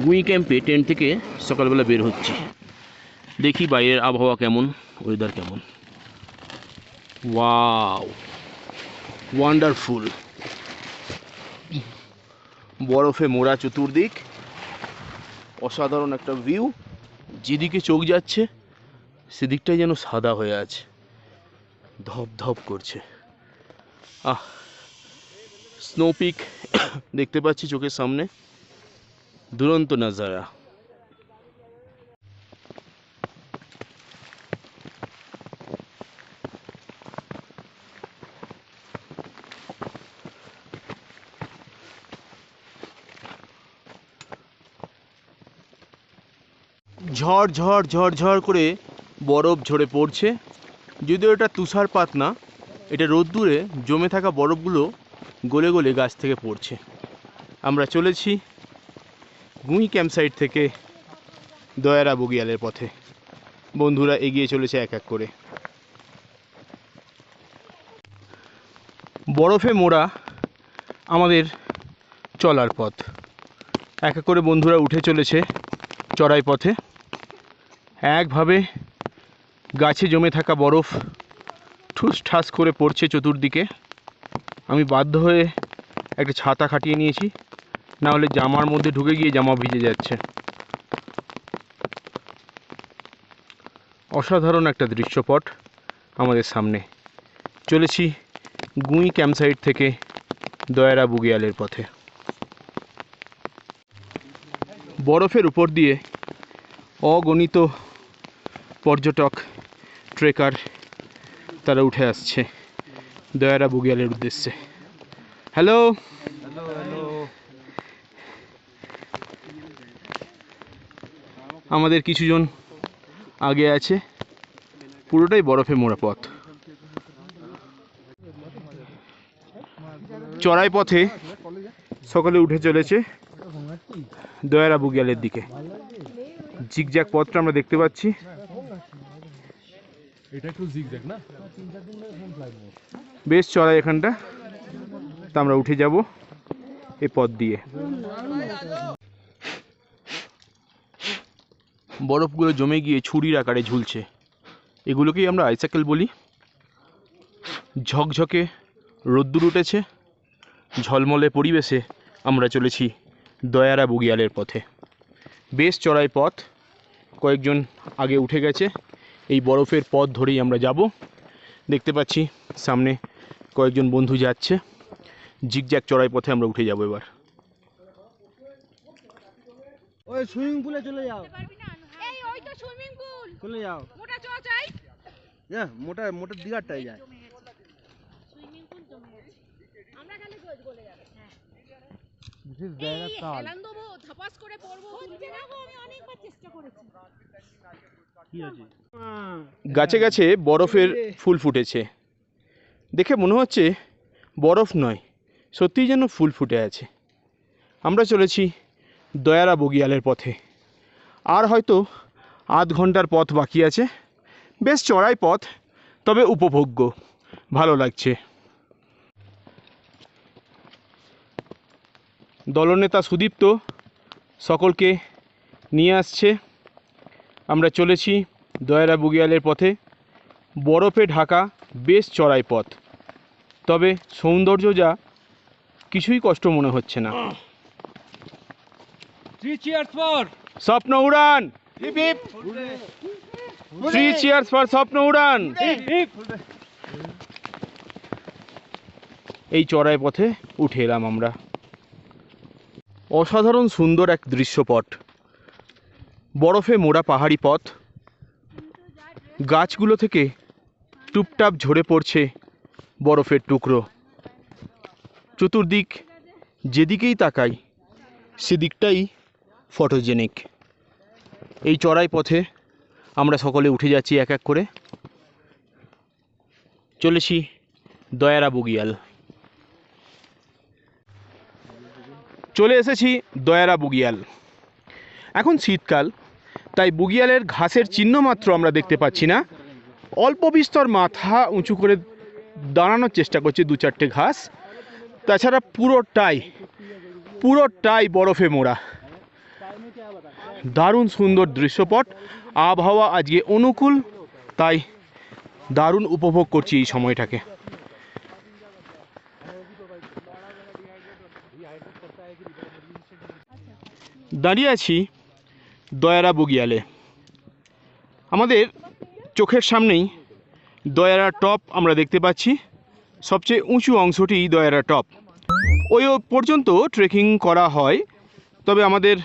গুই ক্যাম্পে টেন্ট থেকে সকালবেলা বের হচ্ছি, দেখি বাইরের আবহাওয়া কেমন, ওয়েদার কেমন। Wow, wonderful. বরফে মোড়া চতুর্দিক, অসাধারণ একটা ভিউ। যেদিকে চোখ যাচ্ছে সেদিকটাই যেন সাদা হয়ে আছে, ধপ ধপ করছে। স্নো পিক দেখতে পাচ্ছি চোখের সামনে, দুরন্ত নাজারা। ঝড় ঝড় ঝড় ঝড় করে বরফ ঝরে পড়ছে। যদিও এটা তুষারপাত না, এটা রোদ্দুরে জমে থাকা বরফগুলো গলে গলে গাছ থেকে পড়ছে। আমরা চলেছি গুই ক্যাম্পসাইট থেকে দয়ারা বগিয়ালের পথে। বন্ধুরা এগিয়ে চলেছে এক এক করে। বরফে মোড়া আমাদের চলার পথ। এক এক করে বন্ধুরা উঠে চলেছে চড়াই পথে। একভাবে গাছে জমে থাকা বরফ ঠুস ঠাস করে পড়ছে চতুর্দিকে। আমি বাধ্য হয়ে একটা ছাতা খাটিয়ে নিয়েছি, না হলে জামার মধ্যে ঢুকে গিয়ে জামা ভিজে যাচ্ছে। অসাধারণ একটা দৃশ্যপট আমাদের সামনে। চলেছি গুই ক্যাম্পসাইট থেকে দয়ারা বুগিয়ালের পথে। বরফের উপর দিয়ে অগণিত পর্যটক, ট্রেকার তারা উঠে আসছে দয়ারা বুগিয়ালের উদ্দেশ্যে। হ্যালো, আমাদের কিছুজন আগে আছে। পুরোটাই বরফে মোড়া পথ। চড়াই পথে সকালে উঠে চলেছে দয়ারা বুগিয়ালের দিকে। জিগজ্যাগ পথটা আমরা দেখতে পাচ্ছি। বেশ চড়াই এখানটা, তা আমরা উঠে যাব এই পথ দিয়ে। বরফগুলো জমে গিয়ে ছুরির আকারে ঝুলছে, এগুলোকেই আমরা আইসাইকেল বলি। ঝকঝকে রোদ্দুর উঠেছে, ঝলমলে পরিবেশে আমরা চলেছি দয়ারা বুগিয়ালের পথে। বেশ চড়াই পথ, কয়েকজন আগে উঠে গেছে। এই বরফের পথ ধরেই আমরা যাব। দেখতে পাচ্ছি সামনে কয়েকজন বন্ধু যাচ্ছে। জিগজ্যাগ চড়াই পথে আমরা উঠে যাব এবার। ওই সুইমিং পুলে চলে যাও। এই ওই তো সুইমিং পুল, চলে যাও। মোটা চ চাই। হ্যাঁ, মোটা মোটা দিগারটাই যায়। সুইমিং পুল জমে গেছে, আমরা খালি গলে যাবে। হ্যাঁ, দিস ইজ ভেরি কাল। হেলান দেবো, ধাপাস করে পড়বো। হচ্ছে না গো, আমি অনেকবার চেষ্টা করেছি। কি আছে? গাছে গাছে বরফের ফুল ফুটেছে, দেখে মনে হচ্ছে বরফ নয়, সত্যিই যেন ফুল ফুটে আছে। আমরা চলেছি দয়ারা বগিয়ালের পথে। আর হয়তো আধ ঘন্টার পথ বাকি আছে। বেশ চড়াই পথ, তবে উপভোগ্য, ভালো লাগছে। দলনেতা সুদীপ্ত সকলকে নিয়ে আসছে। আমরা চলেছি দয়ারা বুগিয়ালের পথে। বরফে ঢাকা বেশ চড়াই পথ, তবে সৌন্দর্য যা, কিছুই কষ্ট মনে হচ্ছে না। স্বপ্ন উড়ান, থ্রি চিয়ার্স ফর স্বপ্ন উড়ান। এই চড়াই পথে উঠে এলাম আমরা। অসাধারণ সুন্দর এক দৃশ্যপট। বরফে মোড়া পাহাড়ি পথ, গাছগুলো থেকে টুপটাপ ঝরে পড়ছে বরফের টুকরো। চতুর্দিক যেদিকেই তাকাই সেদিকটাই ফটোজেনিক। এই চড়াই পথে আমরা সকলে উঠে যাচ্ছি এক এক করে। চলেছি দয়ারা বুগিয়াল। চলে এসেছি দয়ারা বুগিয়াল। এখন শীতকাল, তাই বুগিয়ালের ঘাসের চিহ্ন মাত্র আমরা দেখতে পাচ্ছি না। অল্প বিস্তর মাথা উঁচু করে দাঁড়ানোর চেষ্টা করছে দু চারটে ঘাস, তাছাড়া পুরোটাই বরফে মোড়া। দারুণ সুন্দর দৃশ্যপট, আবহাওয়া আজকে অনুকূল, তাই দারুণ উপভোগ করছি এই সময়টাকে। দাঁড়িয়ে আছি দয়ারা বগিয়ালে। আমাদের চোখের সামনেই দয়ারা টপ আমরা দেখতে পাচ্ছি। সবচেয়ে উঁচু অংশটি দয়ারা টপ। ওই পর্যন্ত ট্রেকিং করা হয়, তবে আমাদের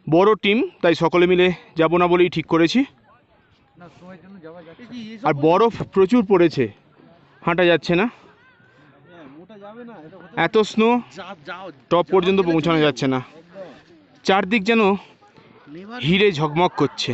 বড় টিম, তাই সকলে মিলে যাব না বলেই ঠিক করেছি। আর বরফ প্রচুর পড়েছে, হাঁটা যাচ্ছে না, মোটা যাবে না, এটা হতে এত স্নো, যাও টপ পর্যন্ত পৌঁছানো যাচ্ছে না। চারদিক যেন নেভার হিরে ঝকমক করছে।